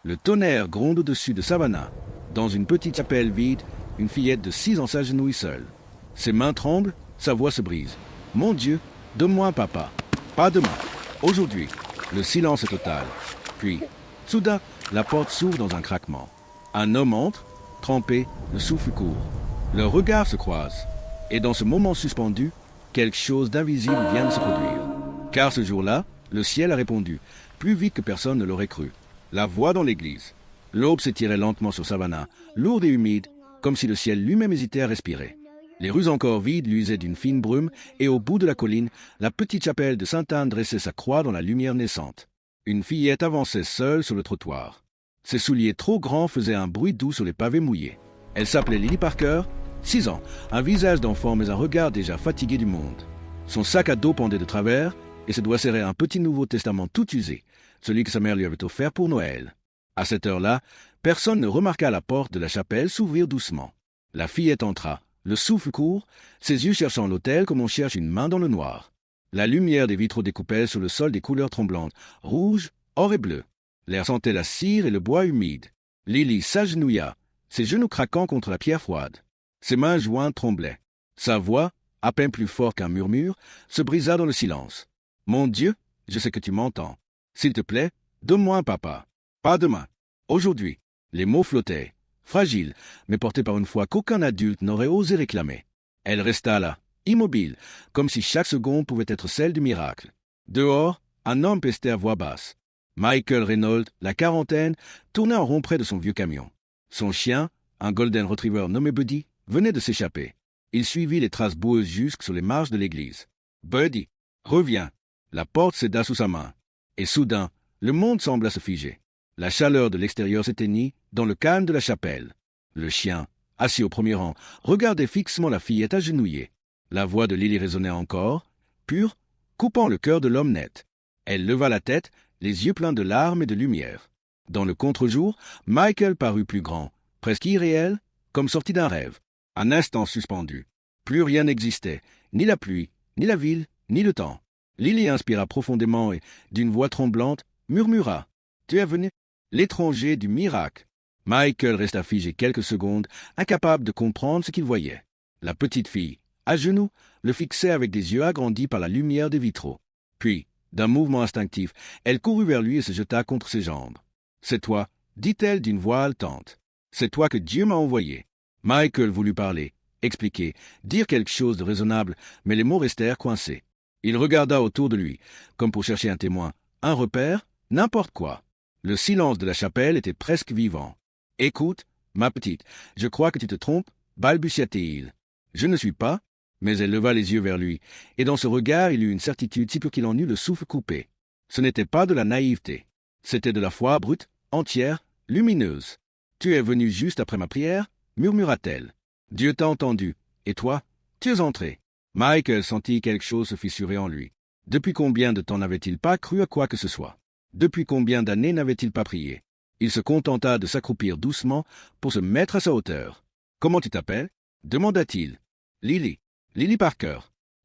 Le tonnerre gronde au-dessus de Savannah. Dans une petite chapelle vide, une fillette de 6 ans s'agenouille seule. Ses mains tremblent, sa voix se brise. « Mon Dieu, donne-moi un papa. Pas demain. Aujourd'hui. » Le silence est total. Puis, soudain, la porte s'ouvre dans un craquement. Un homme entre, trempé, le souffle court. Leurs regards se croisent. Et dans ce moment suspendu, quelque chose d'invisible vient de se produire. Car ce jour-là, le ciel a répondu, plus vite que personne ne l'aurait cru. La voix dans l'église. L'aube s'étirait lentement sur Savannah, lourde et humide, comme si le ciel lui-même hésitait à respirer. Les rues encore vides luisaient d'une fine brume, et au bout de la colline, la petite chapelle de Sainte-Anne dressait sa croix dans la lumière naissante. Une fillette avançait seule sur le trottoir. Ses souliers trop grands faisaient un bruit doux sur les pavés mouillés. Elle s'appelait Lily Parker, 6 ans, un visage d'enfant mais un regard déjà fatigué du monde. Son sac à dos pendait de travers, et ses doigts serraient un petit Nouveau Testament tout usé, celui que sa mère lui avait offert pour Noël. À cette heure-là, personne ne remarqua la porte de la chapelle s'ouvrir doucement. La fillette entra, le souffle court, ses yeux cherchant l'autel comme on cherche une main dans le noir. La lumière des vitraux découpait sur le sol des couleurs tremblantes, rouge, or et bleu. L'air sentait la cire et le bois humide. Lily s'agenouilla, ses genoux craquant contre la pierre froide. Ses mains jointes tremblaient. Sa voix, à peine plus forte qu'un murmure, se brisa dans le silence. « Mon Dieu, je sais que tu m'entends. S'il te plaît, donne-moi un papa. Pas demain. Aujourd'hui. » Les mots flottaient, fragiles, mais portés par une foi qu'aucun adulte n'aurait osé réclamer. Elle resta là, immobile, comme si chaque seconde pouvait être celle du miracle. Dehors, un homme pestait à voix basse. Michael Reynolds, la quarantaine, tournait en rond près de son vieux camion. Son chien, un golden retriever nommé Buddy, venait de s'échapper. Il suivit les traces boueuses jusque sur les marches de l'église. « Buddy, reviens !» La porte céda sous sa main. Et soudain, le monde sembla se figer. La chaleur de l'extérieur s'éteignit dans le calme de la chapelle. Le chien, assis au premier rang, regardait fixement la fillette agenouillée. La voix de Lily résonnait encore, pure, coupant le cœur de l'homme net. Elle leva la tête, les yeux pleins de larmes et de lumière. Dans le contre-jour, Michael parut plus grand, presque irréel, comme sorti d'un rêve. Un instant suspendu. Plus rien n'existait, ni la pluie, ni la ville, ni le temps. Lily inspira profondément et, d'une voix tremblante, murmura « Tu es venu ?» L'étranger du miracle. Michael resta figé quelques secondes, incapable de comprendre ce qu'il voyait. La petite fille, à genoux, le fixait avec des yeux agrandis par la lumière des vitraux. Puis, d'un mouvement instinctif, elle courut vers lui et se jeta contre ses jambes. « C'est toi, » dit-elle d'une voix haletante. « C'est toi que Dieu m'a envoyé. » Michael voulut parler, expliquer, dire quelque chose de raisonnable, mais les mots restèrent coincés. Il regarda autour de lui, comme pour chercher un témoin, un repère, n'importe quoi. Le silence de la chapelle était presque vivant. « Écoute, ma petite, je crois que tu te trompes, » balbutia-t-il. « Je ne suis pas. » Mais elle leva les yeux vers lui, et dans ce regard il eut une certitude si peu qu'il en eut le souffle coupé. Ce n'était pas de la naïveté. C'était de la foi brute, entière, lumineuse. « Tu es venu juste après ma prière ?» murmura-t-elle. « Dieu t'a entendu. Et toi, tu es entré. » Michael sentit quelque chose se fissurer en lui. Depuis combien de temps n'avait-il pas cru à quoi que ce soit? Depuis combien d'années n'avait-il pas prié? Il se contenta de s'accroupir doucement pour se mettre à sa hauteur. « Comment tu t'appelles » demanda-t-il. « Lily. Lily Parker. »«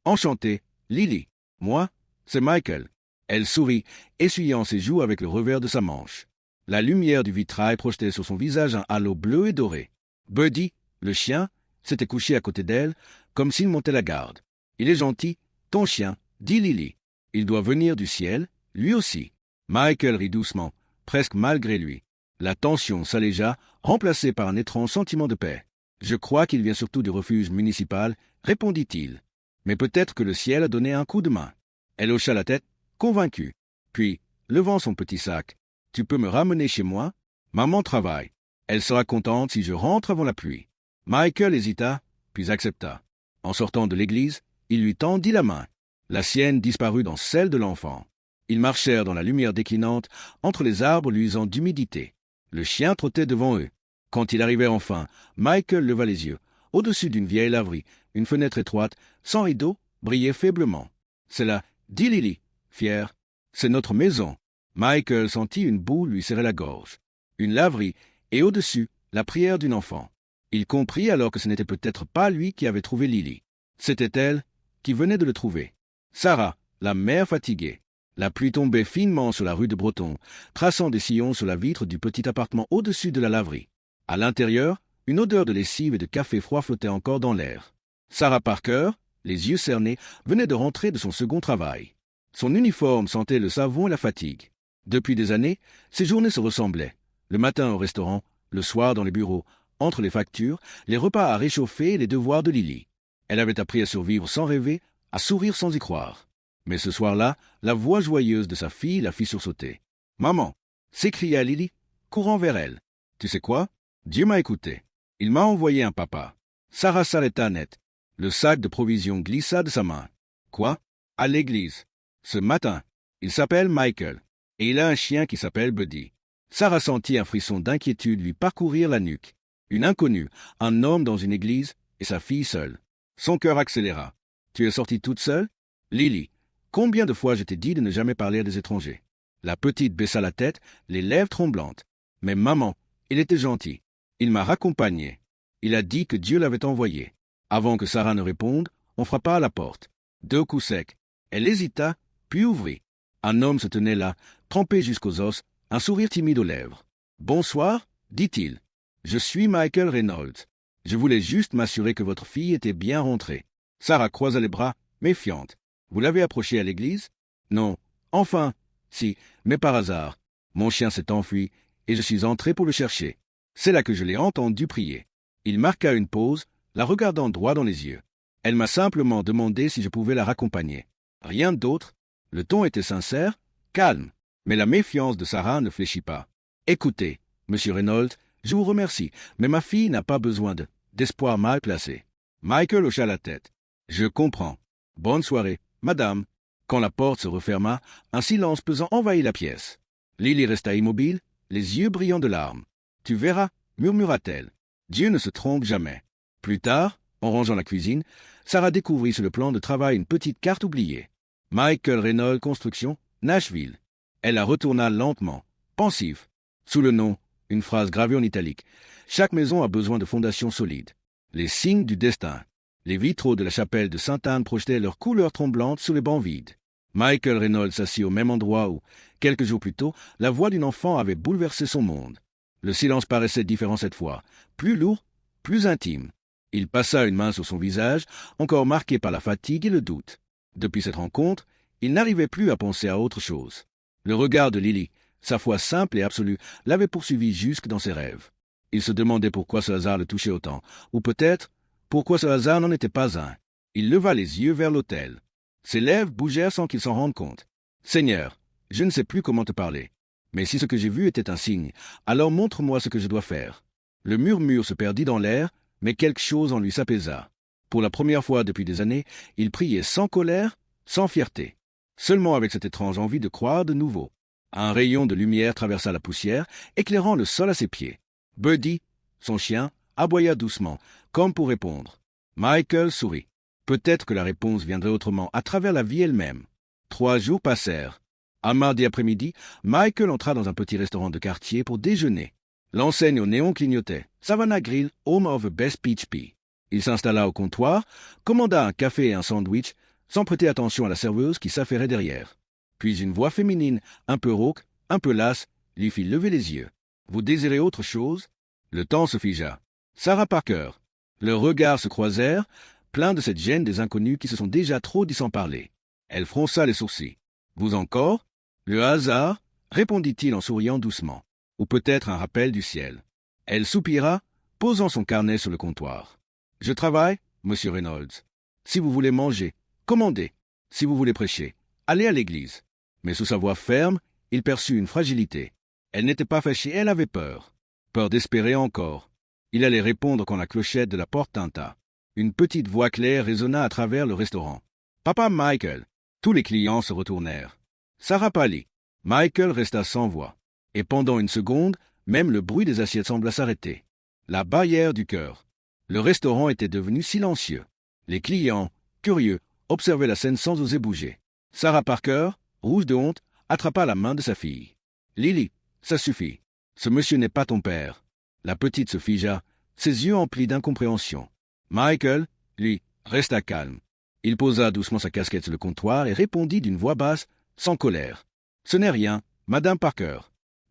Enchanté, Lily. Moi, c'est Michael. » Elle sourit, essuyant ses joues avec le revers de sa manche. La lumière du vitrail projetait sur son visage un halo bleu et doré. Buddy, le chien, s'était couché à côté d'elle, comme s'il montait la garde. « Il est gentil, ton chien, » dit Lily. « Il doit venir du ciel, lui aussi. » Michael rit doucement, presque malgré lui. La tension s'allégea, remplacée par un étrange sentiment de paix. « Je crois qu'il vient surtout du refuge municipal, » répondit-il. « Mais peut-être que le ciel a donné un coup de main. » Elle hocha la tête, convaincue. Puis, levant son petit sac, « Tu peux me ramener chez moi? Maman travaille. Elle sera contente si je rentre avant la pluie. » Michael hésita, puis accepta. En sortant de l'église, il lui tendit la main. La sienne disparut dans celle de l'enfant. Ils marchèrent dans la lumière déclinante, entre les arbres luisants d'humidité. Le chien trottait devant eux. Quand ils arrivèrent enfin, Michael leva les yeux. Au-dessus d'une vieille laverie, une fenêtre étroite, sans rideau, brillait faiblement. « C'est là, » dit Lily, fière. « C'est notre maison. » Michael sentit une boule lui serrer la gorge. Une laverie, et au-dessus, la prière d'une enfant. Il comprit alors que ce n'était peut-être pas lui qui avait trouvé Lily. C'était elle qui venait de le trouver. Sarah, la mère fatiguée. La pluie tombait finement sur la rue de Breton, traçant des sillons sur la vitre du petit appartement au-dessus de la laverie. À l'intérieur, une odeur de lessive et de café froid flottait encore dans l'air. Sarah Parker, les yeux cernés, venait de rentrer de son second travail. Son uniforme sentait le savon et la fatigue. Depuis des années, ses journées se ressemblaient. Le matin au restaurant, le soir dans les bureaux, entre les factures, les repas à réchauffer et les devoirs de Lily. Elle avait appris à survivre sans rêver, à sourire sans y croire. Mais ce soir-là, la voix joyeuse de sa fille la fit sursauter. « Maman !» s'écria Lily, courant vers elle. « Tu sais quoi? Dieu m'a écouté. Il m'a envoyé un papa. » Sarah s'arrêta net. Le sac de provisions glissa de sa main. « Quoi? À l'église. Ce matin. Il s'appelle Michael. Et il a un chien qui s'appelle Buddy. » Sarah sentit un frisson d'inquiétude lui parcourir la nuque. Une inconnue, un homme dans une église, et sa fille seule. Son cœur accéléra. « Tu es sortie toute seule? » Lily, combien de fois je t'ai dit de ne jamais parler à des étrangers? La petite baissa la tête, les lèvres tremblantes. « Mais maman, il était gentil. Il m'a raccompagné. Il a dit que Dieu l'avait envoyé. » Avant que Sarah ne réponde, on frappa à la porte. 2 coups secs. Elle hésita, puis ouvrit. Un homme se tenait là, trempé jusqu'aux os, un sourire timide aux lèvres. « Bonsoir, dit-il. Je suis Michael Reynolds. Je voulais juste m'assurer que votre fille était bien rentrée. » Sarah croisa les bras, méfiante. « Vous l'avez approchée à l'église? » « Non. Enfin, si, mais par hasard. Mon chien s'est enfui, et je suis entré pour le chercher. C'est là que je l'ai entendu prier. » Il marqua une pause, la regardant droit dans les yeux. Elle m'a simplement demandé si je pouvais la raccompagner. Rien d'autre. Le ton était sincère, calme, mais la méfiance de Sarah ne fléchit pas. « Écoutez, monsieur Reynolds, je vous remercie, mais ma fille n'a pas besoin d'espoir mal placé. » Michael hocha la tête. « Je comprends. Bonne soirée, madame. » Quand la porte se referma, un silence pesant envahit la pièce. Lily resta immobile, les yeux brillants de larmes. « Tu verras, » murmura-t-elle. « Dieu ne se trompe jamais. » Plus tard, en rangeant la cuisine, Sarah découvrit sur le plan de travail une petite carte oubliée. Michael Reynolds Construction, Nashville. Elle la retourna lentement, pensive. Sous le nom, une phrase gravée en italique. Chaque maison a besoin de fondations solides. Les signes du destin. Les vitraux de la chapelle de Sainte-Anne projetaient leurs couleurs tremblantes sur les bancs vides. Michael Reynolds s'assit au même endroit où, quelques jours plus tôt, la voix d'une enfant avait bouleversé son monde. Le silence paraissait différent cette fois, plus lourd, plus intime. Il passa une main sur son visage, encore marqué par la fatigue et le doute. Depuis cette rencontre, il n'arrivait plus à penser à autre chose. Le regard de Lily, sa foi simple et absolue, l'avait poursuivi jusque dans ses rêves. Il se demandait pourquoi ce hasard le touchait autant, ou peut-être pourquoi ce hasard n'en était pas un. Il leva les yeux vers l'autel. Ses lèvres bougèrent sans qu'il s'en rende compte. « Seigneur, je ne sais plus comment te parler. Mais si ce que j'ai vu était un signe, alors montre-moi ce que je dois faire. » Le murmure se perdit dans l'air, mais quelque chose en lui s'apaisa. Pour la première fois depuis des années, il priait sans colère, sans fierté. Seulement avec cette étrange envie de croire de nouveau. Un rayon de lumière traversa la poussière, éclairant le sol à ses pieds. Buddy, son chien, aboya doucement, comme pour répondre. Michael sourit. Peut-être que la réponse viendrait autrement, à travers la vie elle-même. 3 jours passèrent. Un mardi après-midi, Michael entra dans un petit restaurant de quartier pour déjeuner. L'enseigne au néon clignotait. Savannah Grill, home of the best peach pea. Il s'installa au comptoir, commanda un café et un sandwich, sans prêter attention à la serveuse qui s'affairait derrière. Puis une voix féminine, un peu rauque, un peu lasse, lui fit lever les yeux. « Vous désirez autre chose ?» Le temps se figea. Sarah Parker. Leurs regards se croisèrent, pleins de cette gêne des inconnus qui se sont déjà trop dit sans parler. Elle fronça les sourcils. « Vous encore ?» Le hasard, répondit-il en souriant doucement. Ou peut-être un rappel du ciel. Elle soupira, posant son carnet sur le comptoir. « Je travaille, monsieur Reynolds. Si vous voulez manger, commandez. Si vous voulez prêcher, allez à l'église. » Mais sous sa voix ferme, il perçut une fragilité. Elle n'était pas fâchée, elle avait peur. Peur d'espérer encore. Il allait répondre quand la clochette de la porte tinta. Une petite voix claire résonna à travers le restaurant. « Papa Michael !» Tous les clients se retournèrent. Sarah pâlit. Michael resta sans voix. Et pendant une seconde, même le bruit des assiettes sembla s'arrêter. La barrière du cœur. Le restaurant était devenu silencieux. Les clients, curieux, observaient la scène sans oser bouger. Sarah Parker, rouge de honte, attrapa la main de sa fille. « Lily, ça suffit. Ce monsieur n'est pas ton père. » La petite se figea, ses yeux emplis d'incompréhension. Michael, lui, resta calme. Il posa doucement sa casquette sur le comptoir et répondit d'une voix basse, sans colère. « Ce n'est rien, Madame Parker. »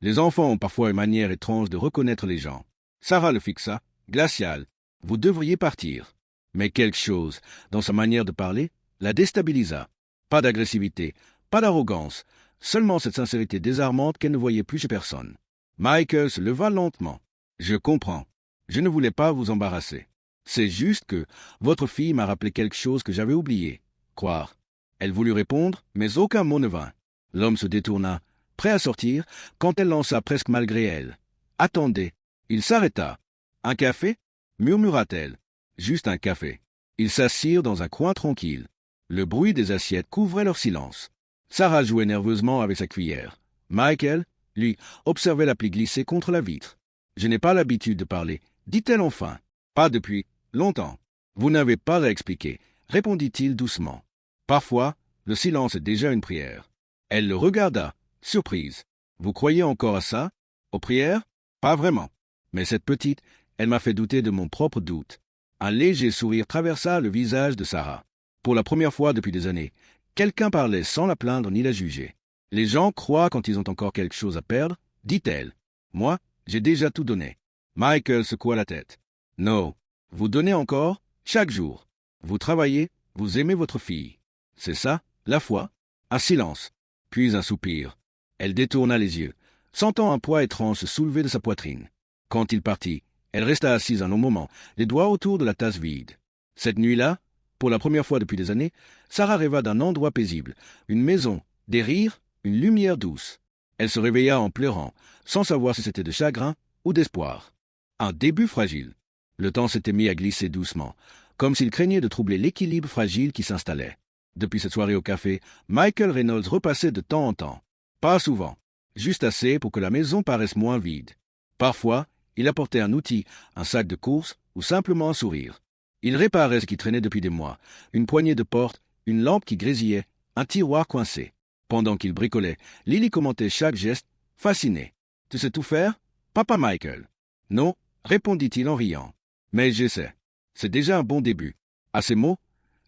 Les enfants ont parfois une manière étrange de reconnaître les gens. Sarah le fixa, glacial. « Vous devriez partir. » Mais quelque chose, dans sa manière de parler, la déstabilisa. Pas d'agressivité, pas d'arrogance, seulement cette sincérité désarmante qu'elle ne voyait plus chez personne. Michael se leva lentement. « Je comprends. Je ne voulais pas vous embarrasser. C'est juste que votre fille m'a rappelé quelque chose que j'avais oublié. Croire. » Elle voulut répondre, mais aucun mot ne vint. L'homme se détourna, prêt à sortir, quand elle lança presque malgré elle. « Attendez. » Il s'arrêta. « Un café » murmura-t-elle. « Juste un café. » Ils s'assirent dans un coin tranquille. Le bruit des assiettes couvrait leur silence. Sarah jouait nerveusement avec sa cuillère. Michael, lui, observait la plie glissée contre la vitre. « Je n'ai pas l'habitude de parler, » dit-elle enfin. « Pas depuis longtemps. »« Vous n'avez pas à expliquer, » répondit-il doucement. Parfois, le silence est déjà une prière. Elle le regarda, surprise. « Vous croyez encore à ça? Aux prières? Pas vraiment. Mais cette petite, elle m'a fait douter de mon propre doute. » Un léger sourire traversa le visage de Sarah. Pour la première fois depuis des années, quelqu'un parlait sans la plaindre ni la juger. « Les gens croient quand ils ont encore quelque chose à perdre, » dit-elle. « Moi, j'ai déjà tout donné. » Michael secoua la tête. « Non, vous donnez encore, chaque jour. Vous travaillez, vous aimez votre fille. C'est ça, la foi ?» Un silence, puis un soupir. Elle détourna les yeux, sentant un poids étrange se soulever de sa poitrine. Quand il partit, elle resta assise un long moment, les doigts autour de la tasse vide. Cette nuit-là, pour la première fois depuis des années, Sarah rêva d'un endroit paisible, une maison, des rires, une lumière douce. Elle se réveilla en pleurant, sans savoir si c'était de chagrin ou d'espoir. Un début fragile. Le temps s'était mis à glisser doucement, comme s'il craignait de troubler l'équilibre fragile qui s'installait. Depuis cette soirée au café, Michael Reynolds repassait de temps en temps. Pas souvent, juste assez pour que la maison paraisse moins vide. Parfois, il apportait un outil, un sac de course ou simplement un sourire. Il réparait ce qui traînait depuis des mois, une poignée de porte, une lampe qui grésillait, un tiroir coincé. Pendant qu'il bricolait, Lily commentait chaque geste, fascinée. « Tu sais tout faire, papa Michael ?»« Non, » répondit-il en riant. « Mais j'essaie. C'est déjà un bon début. » À ces mots,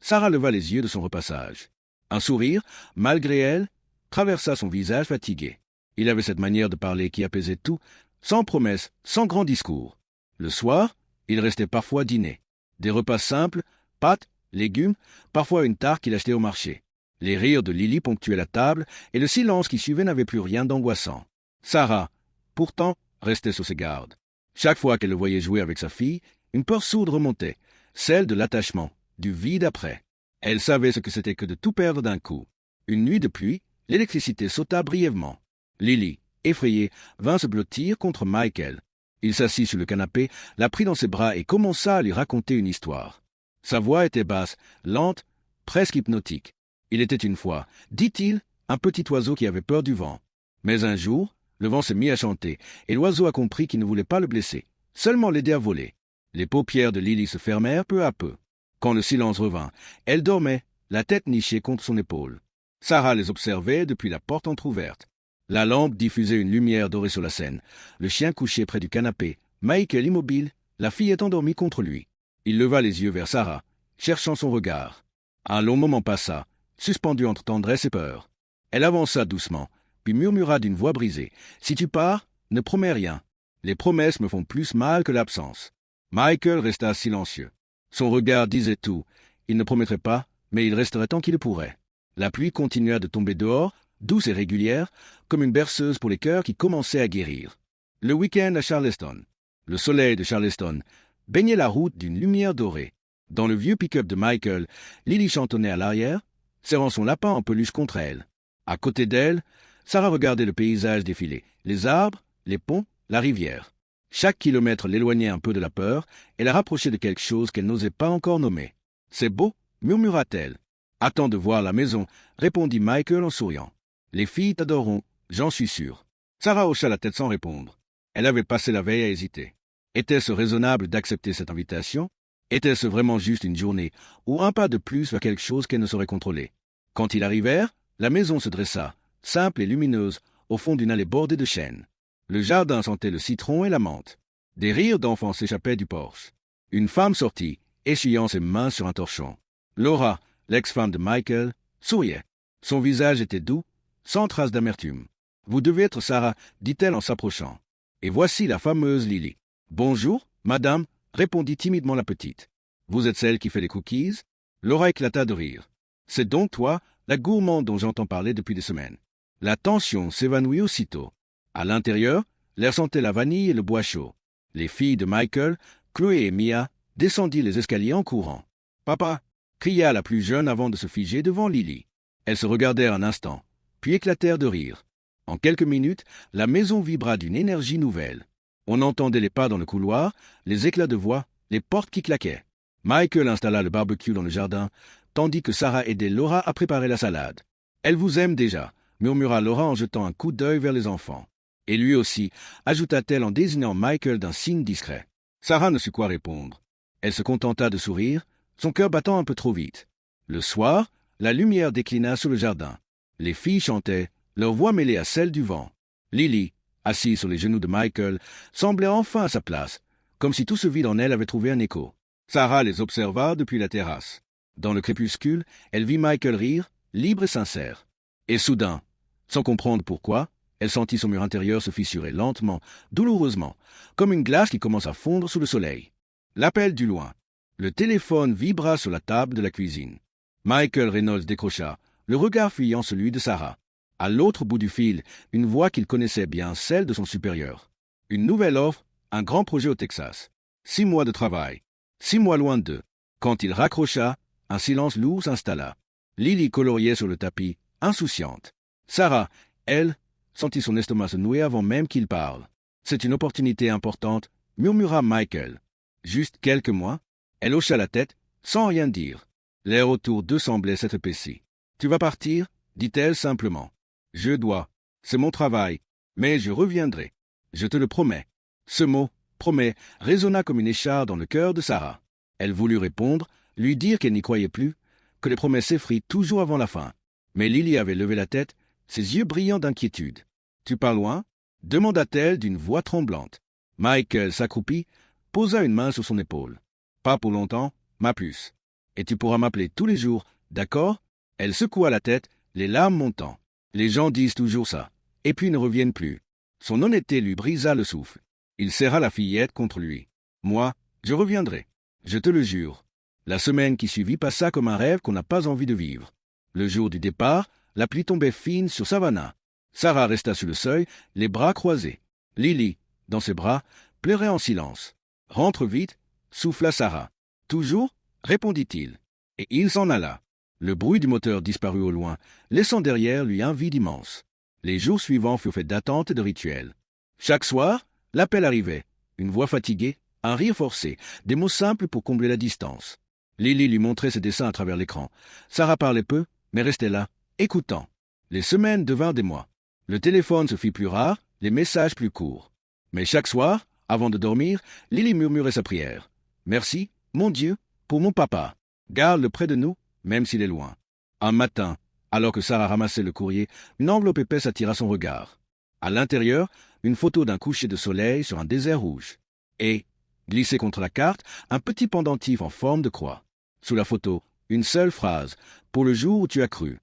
Sarah leva les yeux de son repassage. Un sourire, malgré elle, traversa son visage fatigué. Il avait cette manière de parler qui apaisait tout, sans promesses, sans grand discours. Le soir, il restait parfois dîner. Des repas simples, pâtes, légumes, parfois une tarte qu'il achetait au marché. Les rires de Lily ponctuaient la table, et le silence qui suivait n'avait plus rien d'angoissant. Sarah, pourtant, restait sur ses gardes. Chaque fois qu'elle le voyait jouer avec sa fille, une peur sourde remontait, celle de l'attachement, du vide après. Elle savait ce que c'était que de tout perdre d'un coup. Une nuit de pluie, l'électricité sauta brièvement. Lily, effrayée, vint se blottir contre Michael. Il s'assit sur le canapé, la prit dans ses bras et commença à lui raconter une histoire. Sa voix était basse, lente, presque hypnotique. Il était une fois, dit-il, un petit oiseau qui avait peur du vent. Mais un jour, le vent s'est mis à chanter, et l'oiseau a compris qu'il ne voulait pas le blesser, seulement l'aider à voler. Les paupières de Lily se fermèrent peu à peu. Quand le silence revint, elle dormait, la tête nichée contre son épaule. Sarah les observait depuis la porte entr'ouverte. La lampe diffusait une lumière dorée sur la scène. Le chien couché près du canapé, Michael immobile, la fillette endormie contre lui. Il leva les yeux vers Sarah, cherchant son regard. Un long moment passa, suspendu entre tendresse et peur. Elle avança doucement, puis murmura d'une voix brisée. « Si tu pars, ne promets rien. Les promesses me font plus mal que l'absence. » Michael resta silencieux. Son regard disait tout. Il ne promettrait pas, mais il resterait tant qu'il le pourrait. La pluie continua de tomber dehors, douce et régulière, comme une berceuse pour les cœurs qui commençaient à guérir. Le week-end à Charleston. Le soleil de Charleston baignait la route d'une lumière dorée. Dans le vieux pick-up de Michael, Lily chantonnait à l'arrière, serrant son lapin en peluche contre elle. À côté d'elle, Sarah regardait le paysage défiler, les arbres, les ponts, la rivière. Chaque kilomètre l'éloignait un peu de la peur et la rapprochait de quelque chose qu'elle n'osait pas encore nommer. « C'est beau » murmura-t-elle. « Attends de voir la maison » répondit Michael en souriant. « Les filles t'adoreront, j'en suis sûr. » Sarah hocha la tête sans répondre. Elle avait passé la veille à hésiter. Était-ce raisonnable d'accepter cette invitation? Était-ce vraiment juste une journée ou un pas de plus vers quelque chose qu'elle ne saurait contrôler? Quand ils arrivèrent, la maison se dressa, simple et lumineuse, au fond d'une allée bordée de chênes. Le jardin sentait le citron et la menthe. Des rires d'enfants s'échappaient du porche. Une femme sortit, essuyant ses mains sur un torchon. Laura, l'ex-femme de Michael, souriait. Son visage était doux, sans trace d'amertume. « Vous devez être Sarah, dit-elle en s'approchant. Et voici la fameuse Lily. « Bonjour, madame, répondit timidement la petite. Vous êtes celle qui fait les cookies ?» Laura éclata de rire. « C'est donc toi, la gourmande dont j'entends parler depuis des semaines. » La tension s'évanouit aussitôt. À l'intérieur, l'air sentait la vanille et le bois chaud. Les filles de Michael, Chloé et Mia, descendirent les escaliers en courant. « Papa !» cria la plus jeune avant de se figer devant Lily. Elles se regardèrent un instant, puis éclatèrent de rire. En quelques minutes, la maison vibra d'une énergie nouvelle. On entendait les pas dans le couloir, les éclats de voix, les portes qui claquaient. Michael installa le barbecue dans le jardin, tandis que Sarah aidait Laura à préparer la salade. « Elle vous aime déjà », murmura Laura en jetant un coup d'œil vers les enfants. « Et lui aussi », ajouta-t-elle en désignant Michael d'un signe discret. Sarah ne sut quoi répondre. Elle se contenta de sourire, son cœur battant un peu trop vite. Le soir, la lumière déclina sur le jardin. Les filles chantaient, leur voix mêlée à celle du vent. Lily, assise sur les genoux de Michael, semblait enfin à sa place, comme si tout ce vide en elle avait trouvé un écho. Sarah les observa depuis la terrasse. Dans le crépuscule, elle vit Michael rire, libre et sincère. Et soudain, sans comprendre pourquoi, elle sentit son mur intérieur se fissurer lentement, douloureusement, comme une glace qui commence à fondre sous le soleil. L'appel du loin. Le téléphone vibra sur la table de la cuisine. Michael Reynolds décrocha, le regard fuyant celui de Sarah. À l'autre bout du fil, une voix qu'il connaissait bien, celle de son supérieur. Une nouvelle offre, un grand projet au Texas. 6 mois de travail. 6 mois loin d'eux. Quand il raccrocha, un silence lourd s'installa. Lily coloriait sur le tapis, insouciante. Sarah, elle, sentit son estomac se nouer avant même qu'il parle. C'est une opportunité importante, murmura Michael. Juste quelques mois. Elle hocha la tête, sans rien dire. L'air autour d'eux semblait s'être épaissi. « Tu vas partir ?» dit-elle simplement. « Je dois. C'est mon travail. Mais je reviendrai. Je te le promets. » Ce mot, « promet » résonna comme une écharde dans le cœur de Sarah. Elle voulut répondre, lui dire qu'elle n'y croyait plus, que les promesses s'effrient toujours avant la fin. Mais Lily avait levé la tête, ses yeux brillants d'inquiétude. « Tu pars loin ?» demanda-t-elle d'une voix tremblante. Michael s'accroupit, posa une main sur son épaule. « Pas pour longtemps, ma puce. Et tu pourras m'appeler tous les jours, d'accord ?» Elle secoua la tête, les larmes montant. Les gens disent toujours ça, et puis ne reviennent plus. Son honnêteté lui brisa le souffle. Il serra la fillette contre lui. « Moi, je reviendrai. Je te le jure. » La semaine qui suivit passa comme un rêve qu'on n'a pas envie de vivre. Le jour du départ, la pluie tombait fine sur Savannah. Sarah resta sur le seuil, les bras croisés. Lily, dans ses bras, pleurait en silence. « Rentre vite » souffla Sarah. « Toujours » répondit-il. Et il s'en alla. Le bruit du moteur disparut au loin, laissant derrière lui un vide immense. Les jours suivants furent faits d'attente et de rituels. Chaque soir, l'appel arrivait. Une voix fatiguée, un rire forcé, des mots simples pour combler la distance. Lily lui montrait ses dessins à travers l'écran. Sarah parlait peu, mais restait là, écoutant. Les semaines devinrent des mois. Le téléphone se fit plus rare, les messages plus courts. Mais chaque soir, avant de dormir, Lily murmurait sa prière. « Merci, mon Dieu, pour mon papa. Garde-le près de nous, même s'il est loin. » Un matin, alors que Sarah ramassait le courrier, une enveloppe épaisse attira son regard. À l'intérieur, une photo d'un coucher de soleil sur un désert rouge. Et, glissé contre la carte, un petit pendentif en forme de croix. Sous la photo, une seule phrase, « Pour le jour où tu as cru ».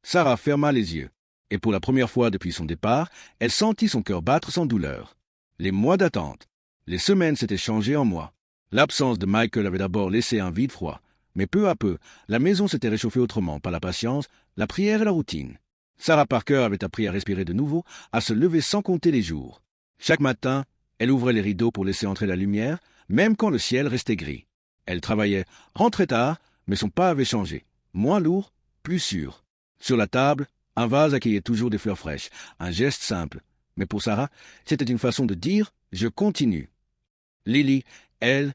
Sarah ferma les yeux, et pour la première fois depuis son départ, elle sentit son cœur battre sans douleur. Les mois d'attente, les semaines s'étaient changées en mois. L'absence de Michael avait d'abord laissé un vide froid, mais peu à peu, la maison s'était réchauffée autrement par la patience, la prière et la routine. Sarah Parker avait appris à respirer de nouveau, à se lever sans compter les jours. Chaque matin, elle ouvrait les rideaux pour laisser entrer la lumière, même quand le ciel restait gris. Elle travaillait, rentrait tard, mais son pas avait changé. Moins lourd, plus sûr. Sur la table, un vase accueillait toujours des fleurs fraîches, un geste simple. Mais pour Sarah, c'était une façon de dire « je continue ». Lily, elle,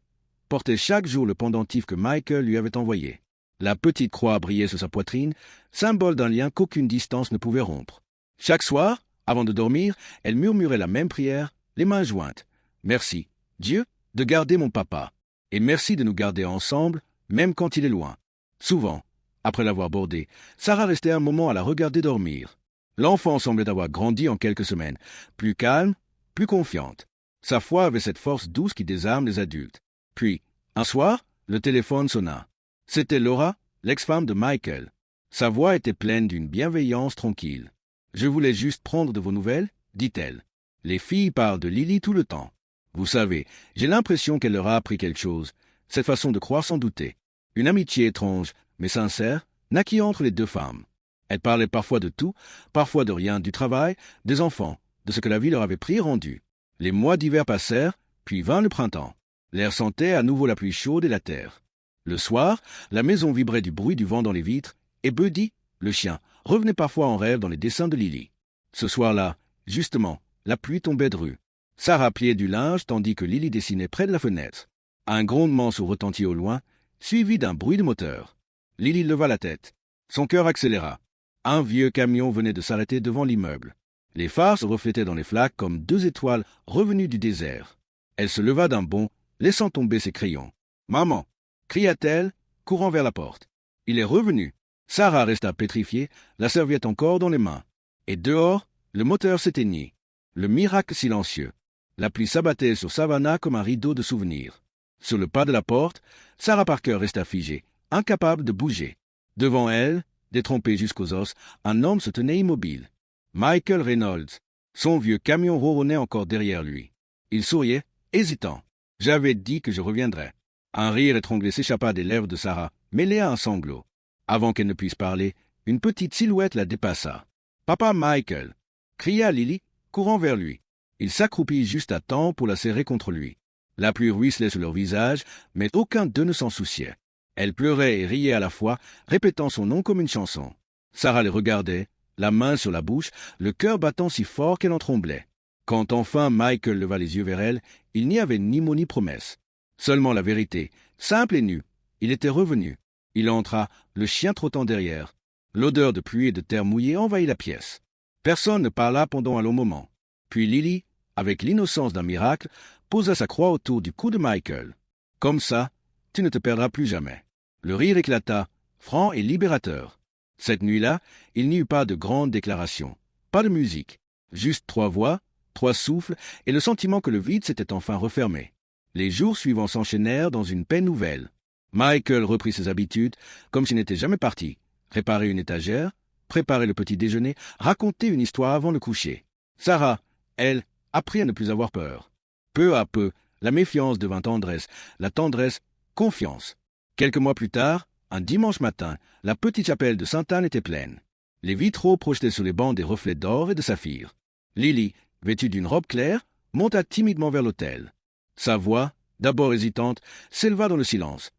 portait chaque jour le pendentif que Michael lui avait envoyé. La petite croix brillait sur sa poitrine, symbole d'un lien qu'aucune distance ne pouvait rompre. Chaque soir, avant de dormir, elle murmurait la même prière, les mains jointes. « Merci, Dieu, de garder mon papa. Et merci de nous garder ensemble, même quand il est loin. » Souvent, après l'avoir bordé, Sarah restait un moment à la regarder dormir. L'enfant semblait avoir grandi en quelques semaines, plus calme, plus confiante. Sa foi avait cette force douce qui désarme les adultes. Puis, un soir, le téléphone sonna. C'était Laura, l'ex-femme de Michael. Sa voix était pleine d'une bienveillance tranquille. Je voulais juste prendre de vos nouvelles, dit-elle. Les filles parlent de Lily tout le temps. Vous savez, j'ai l'impression qu'elle leur a appris quelque chose. Cette façon de croire sans douter. Une amitié étrange, mais sincère, naquit entre les deux femmes. Elles parlaient parfois de tout, parfois de rien, du travail, des enfants, de ce que la vie leur avait pris et rendu. Les mois d'hiver passèrent, puis vint le printemps. L'air sentait à nouveau la pluie chaude et la terre. Le soir, la maison vibrait du bruit du vent dans les vitres, et Buddy, le chien, revenait parfois en rêve dans les dessins de Lily. Ce soir-là, justement, la pluie tombait drue. Sarah pliait du linge tandis que Lily dessinait près de la fenêtre. Un grondement se retentit au loin, suivi d'un bruit de moteur. Lily leva la tête. Son cœur accéléra. Un vieux camion venait de s'arrêter devant l'immeuble. Les phares se reflétaient dans les flaques comme deux étoiles revenues du désert. Elle se leva d'un bond, laissant tomber ses crayons. « Maman !» cria-t-elle, courant vers la porte. Il est revenu. Sarah resta pétrifiée, la serviette encore dans les mains. Et dehors, le moteur s'éteignit. Le miracle silencieux. La pluie s'abattait sur Savannah comme un rideau de souvenirs. Sur le pas de la porte, Sarah Parker resta figée, incapable de bouger. Devant elle, détrompé jusqu'aux os, un homme se tenait immobile. Michael Reynolds. Son vieux camion ronronnait encore derrière lui. Il souriait, hésitant. « J'avais dit que je reviendrais. » Un rire étranglé s'échappa des lèvres de Sarah, mêlé à un sanglot. Avant qu'elle ne puisse parler, une petite silhouette la dépassa. « Papa Michael !» cria Lily, courant vers lui. Il s'accroupit juste à temps pour la serrer contre lui. La pluie ruisselait sur leur visage, mais aucun d'eux ne s'en souciait. Elle pleurait et riait à la fois, répétant son nom comme une chanson. Sarah les regardait, la main sur la bouche, le cœur battant si fort qu'elle en tremblait. Quand enfin Michael leva les yeux vers elle, il n'y avait ni mot ni promesse. Seulement la vérité, simple et nue. Il était revenu. Il entra, le chien trottant derrière. L'odeur de pluie et de terre mouillée envahit la pièce. Personne ne parla pendant un long moment. Puis Lily, avec l'innocence d'un miracle, posa sa croix autour du cou de Michael. « Comme ça, tu ne te perdras plus jamais. » Le rire éclata, franc et libérateur. Cette nuit-là, il n'y eut pas de grande déclaration, pas de musique, juste 3 voix, 3 souffles et le sentiment que le vide s'était enfin refermé. Les jours suivants s'enchaînèrent dans une paix nouvelle. Michael reprit ses habitudes, comme s'il n'était jamais parti. Réparer une étagère, préparer le petit déjeuner, raconter une histoire avant le coucher. Sarah, elle, apprit à ne plus avoir peur. Peu à peu, la méfiance devint tendresse, la tendresse, confiance. Quelques mois plus tard, un dimanche matin, la petite chapelle de Sainte-Anne était pleine. Les vitraux projetaient sur les bancs des reflets d'or et de saphir. Lily, vêtue d'une robe claire, monta timidement vers l'autel. Sa voix, d'abord hésitante, s'éleva dans le silence.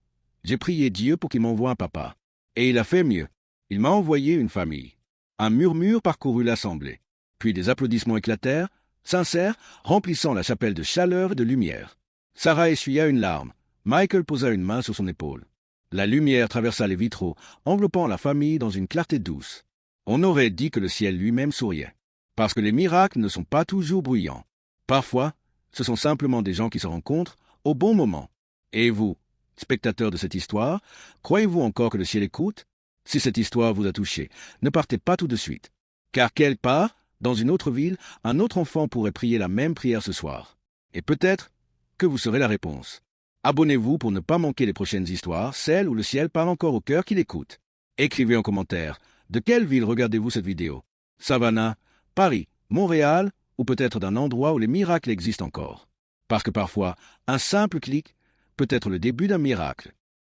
J'ai prié Dieu pour qu'il m'envoie un papa. Et il a fait mieux. Il m'a envoyé une famille. Un murmure parcourut l'assemblée. Puis des applaudissements éclatèrent, sincères, remplissant la chapelle de chaleur et de lumière. Sarah essuya une larme. Michael posa une main sur son épaule. La lumière traversa les vitraux, enveloppant la famille dans une clarté douce. On aurait dit que le ciel lui-même souriait. Parce que les miracles ne sont pas toujours bruyants. Parfois, ce sont simplement des gens qui se rencontrent au bon moment. Et vous, spectateurs de cette histoire, croyez-vous encore que le ciel écoute? Si cette histoire vous a touché, ne partez pas tout de suite. Car quelque part, dans une autre ville, un autre enfant pourrait prier la même prière ce soir. Et peut-être que vous serez la réponse. Abonnez-vous pour ne pas manquer les prochaines histoires, celles où le ciel parle encore au cœur qui l'écoute. Écrivez en commentaire, de quelle ville regardez-vous cette vidéo? Savannah, Paris, Montréal, ou peut-être d'un endroit où les miracles existent encore. Parce que parfois, un simple clic peut être le début d'un miracle.